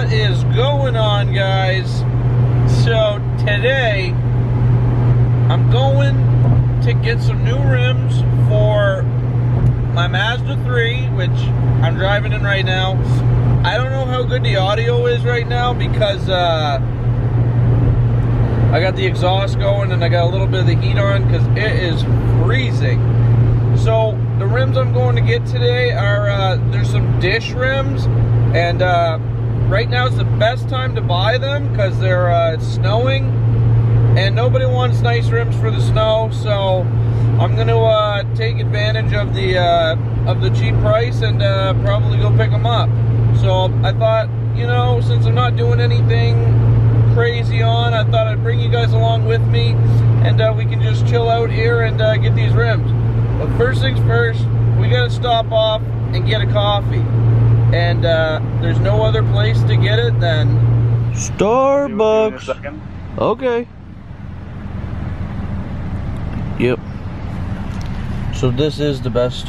What is going on, guys? So today I'm going to get some new rims for my Mazda 3, which I'm driving in right now. I don't know how good the audio is right now because I got the exhaust going and I got a little bit of the heat on because it is freezing. So the rims I'm going to get today are there's some dish rims, and right now is the best time to buy them because they're it's snowing and nobody wants nice rims for the snow. So I'm going to take advantage of the cheap price and probably go pick them up. So I thought, you know, since I'm not doing anything crazy on, I thought I'd bring you guys along with me and we can just chill out here and get these rims. But first things first, we got to stop off and get a coffee. And there's no other place to get it than Starbucks. Okay. Yep. So this is the best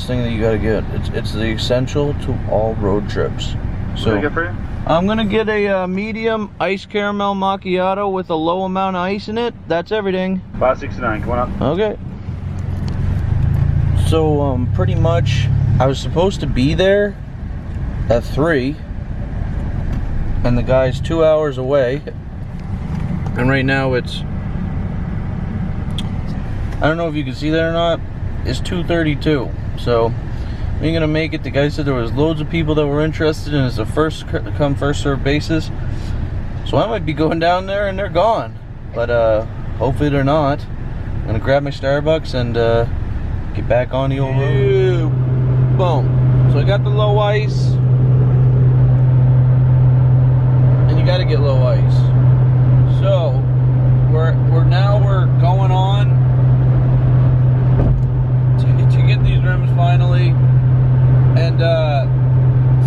thing that you gotta get. It's the essential to all road trips. So what do I get for you? I'm gonna get a medium iced caramel macchiato with a low amount of ice in it. That's everything. $5.69. Come on up. Okay. So pretty much I was supposed to be there at 3 and the guy's 2 hours away, and right now it's, I don't know if you can see that or not, it's 2:32. So we ain't gonna make it. The guy said there was loads of people that were interested and it's a first come first served basis, so I might be going down there and they're gone, but hopefully they're not. I'm gonna grab my Starbucks and get back on the old road. Boom. So I got the low ice, and you got to get low ice. So we're going on to get these rims finally. And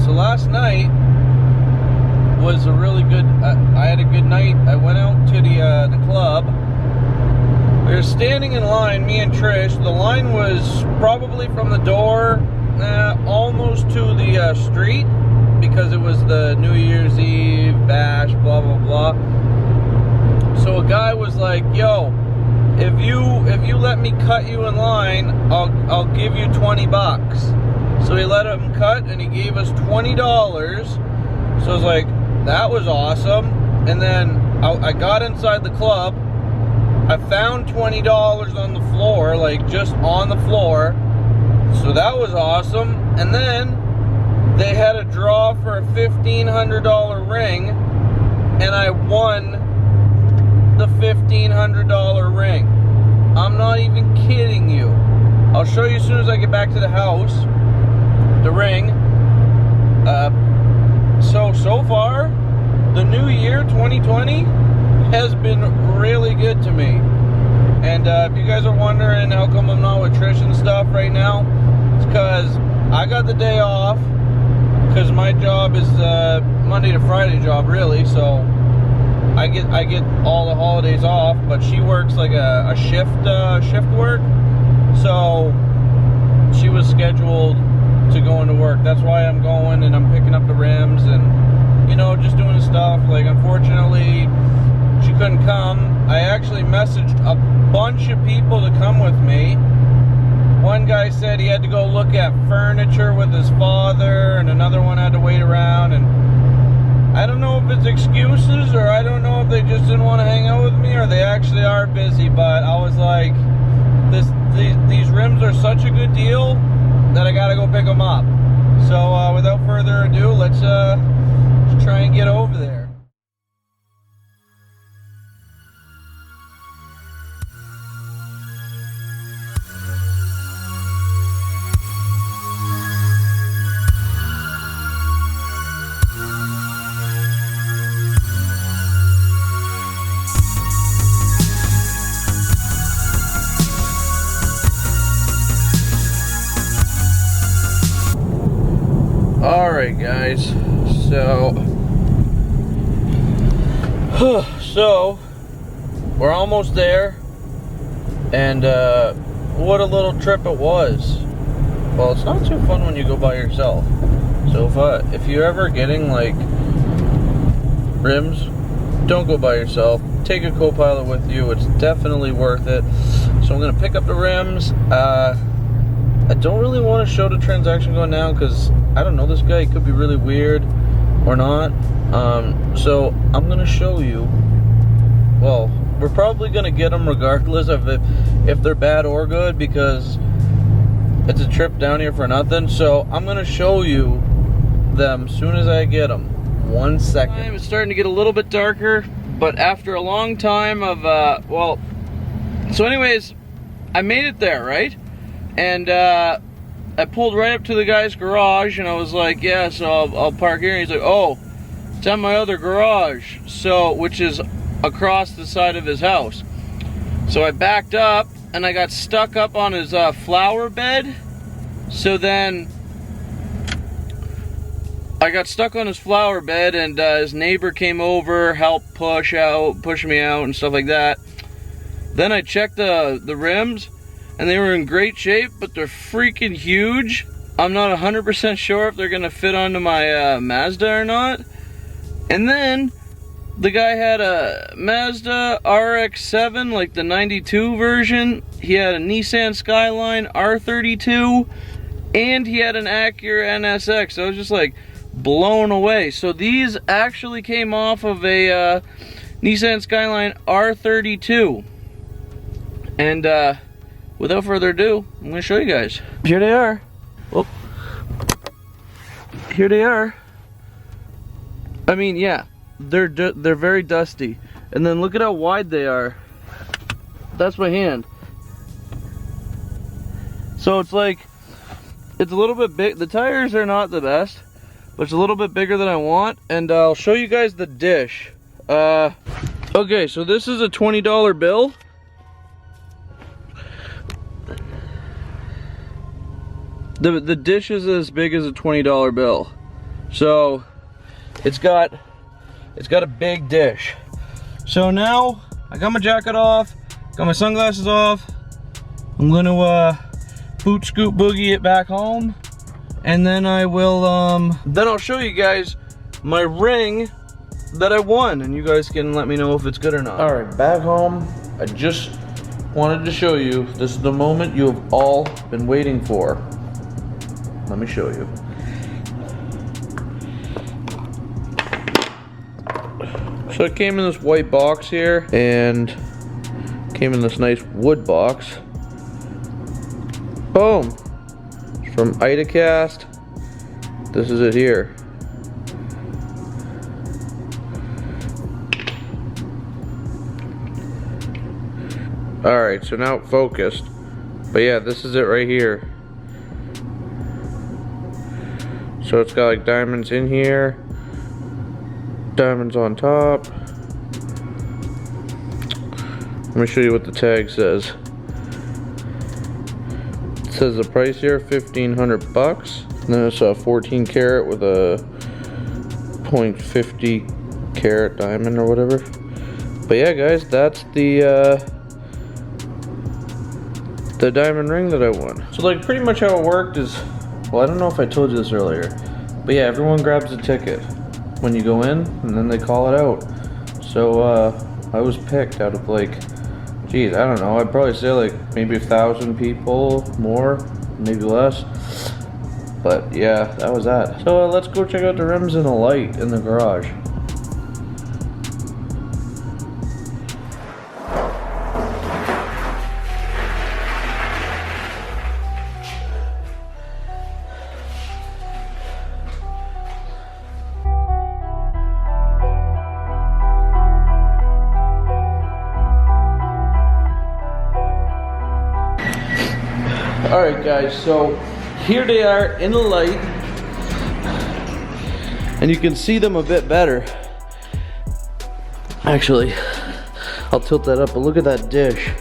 so last night was a really good. I had a good night. I went out to the club. We were standing in line, me and Trish. The line was probably from the door almost to the street, because it was the New Year's Eve bash, blah blah blah. So a guy was like, "Yo, if you let me cut you in line, I'll give you $20." So he let him cut, and he gave us $20. So I was like, that was awesome. And then I got inside the club. I found $20 on the floor, like just on the floor. So that was awesome. And then they had a draw for a $1,500 ring, and I won the $1,500 ring. I'm not even kidding you. I'll show you as soon as I get back to the house, the ring. So far, the new year, 2020, has been really good to me. And if you guys are wondering how come I'm not with Trish and stuff right now, it's because I got the day off, because my job is Monday to Friday job, really. So I get all the holidays off, but she works like a shift work. So she was scheduled to go into work. That's why I'm going and I'm picking up the rims and, you know, just doing the stuff. Like, unfortunately, she couldn't come. I actually messaged a bunch of people to come with me. One guy said he had to go look at furniture with his father, and another one had to wait around. And I don't know if it's excuses, or I don't know if they just didn't want to hang out with me, or they actually are busy. But I was like, these rims are such a good deal that I gotta go pick them up. So without further ado, let's try and get over there. Alright guys, so we're almost there, and what a little trip it was. Well, it's not too fun when you go by yourself. So if you're ever getting like rims, don't go by yourself. Take a co-pilot with you. It's definitely worth it. So I'm gonna pick up the rims. I don't really want to show the transaction going down because I don't know, this guy could be really weird or not. So I'm gonna show you. Well, we're probably gonna get them regardless of if they're bad or good, because it's a trip down here for nothing. So I'm gonna show you them as soon as I get them. 1 second. It's starting to get a little bit darker, but after a long time of so anyways, I made it there, right? And I pulled right up to the guy's garage, and I was like, yeah, so I'll park here. And he's like, oh, it's at my other garage, so, which is across the side of his house. So I backed up, and I got stuck up on his flower bed. So then I got stuck on his flower bed, and his neighbor came over, helped push me out and stuff like that. Then I checked the rims, and they were in great shape, but they're freaking huge. I'm not 100% sure if they're gonna fit onto my Mazda or not. And then the guy had a Mazda RX-7, like the 92 version. He had a Nissan Skyline R32, and he had an Acura NSX. So I was just like blown away. So these actually came off of a Nissan Skyline R32. And without further ado, I'm gonna show you guys. Here they are. Well, here they are. I mean, yeah, they're very dusty. And then look at how wide they are. That's my hand. So it's like, it's a little bit big. The tires are not the best, but it's a little bit bigger than I want. And I'll show you guys the dish. Okay, so this is a $20 bill. The dish is as big as a $20 bill. So it's got a big dish. So now I got my jacket off, got my sunglasses off. I'm gonna boot scoot boogie it back home, and then I will then I'll show you guys my ring that I won, and you guys can let me know if it's good or not. All right, back home. I just wanted to show you, this is the moment you have all been waiting for. Let me show you. So it came in this white box here, and came in this nice wood box. Boom! It's from Itacast. This is it here. Alright, so now focused. But yeah, this is it right here. So it's got like diamonds in here, diamonds on top. Let me show you what the tag says. It says the price here, $1,500 bucks. And then it's a 14 karat with a 0.50 carat diamond or whatever. But yeah, guys, that's the diamond ring that I won. So like pretty much how it worked is, well, I don't know if I told you this earlier, but yeah, everyone grabs a ticket when you go in, and then they call it out. So I was picked out of like, geez, I don't know, I'd probably say like maybe 1,000 people, more, maybe less. But yeah, that was that. So let's go check out the rims and the light in the garage. Alright guys, so here they are in the light, and you can see them a bit better. Actually, I'll tilt that up, but look at that dish.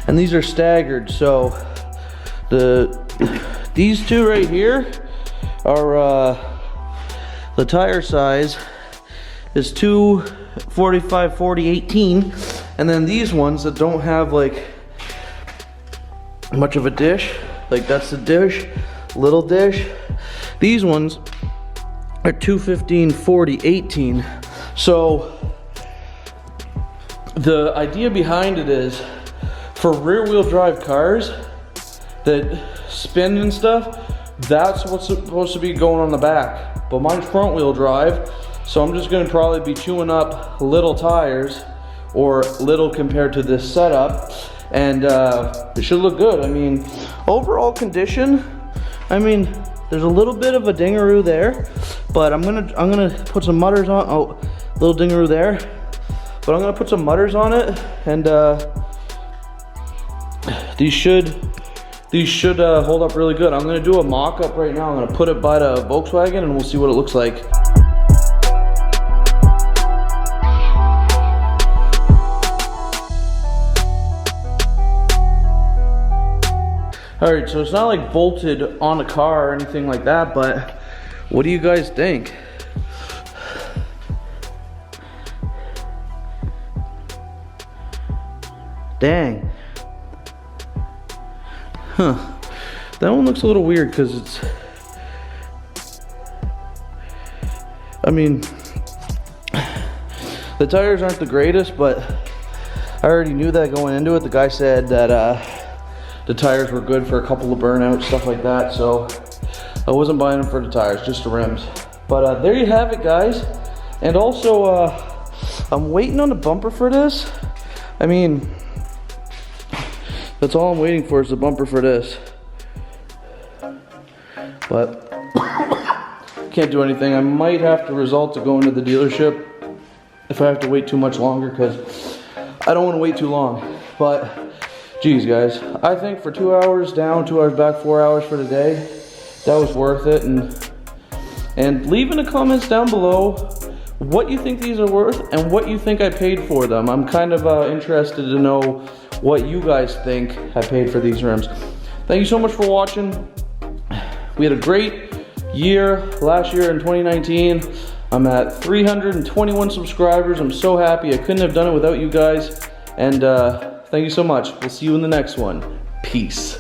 And these are staggered, so these two right here are the tire size is 245 40 18, and then these ones that don't have like much of a dish, like that's the dish, little dish. These ones are 215, 40, 18. So the idea behind it is for rear wheel drive cars that spin and stuff, that's what's supposed to be going on the back. But mine's front wheel drive, so I'm just gonna probably be chewing up little tires, or little compared to this setup, and it should look good. I mean, overall condition, I mean, there's a little bit of a dingaroo there, but I'm gonna put some mutters on. Oh, little dingaroo there, but I'm gonna put some mutters on it, and these should hold up really good. I'm gonna do a mock-up right now. I'm gonna put it by the Volkswagen, and we'll see what it looks like. All right, so it's not like bolted on the car or anything like that, but what do you guys think? Dang. Huh. That one looks a little weird because it's, I mean, the tires aren't the greatest, but I already knew that going into it. The guy said that the tires were good for a couple of burnouts, stuff like that, so I wasn't buying them for the tires, just the rims. But there you have it, guys. And also, I'm waiting on the bumper for this. I mean, that's all I'm waiting for is the bumper for this. But can't do anything. I might have to resort to going to the dealership if I have to wait too much longer, because I don't want to wait too long. But geez, guys, I think for 2 hours down, 2 hours back, 4 hours for the day, that was worth it. And leave in the comments down below what you think these are worth and what you think I paid for them. I'm kind of interested to know what you guys think I paid for these rims. Thank you so much for watching. We had a great year last year in 2019. I'm at 321 subscribers. I'm so happy. I couldn't have done it without you guys. And thank you so much. We'll see you in the next one. Peace.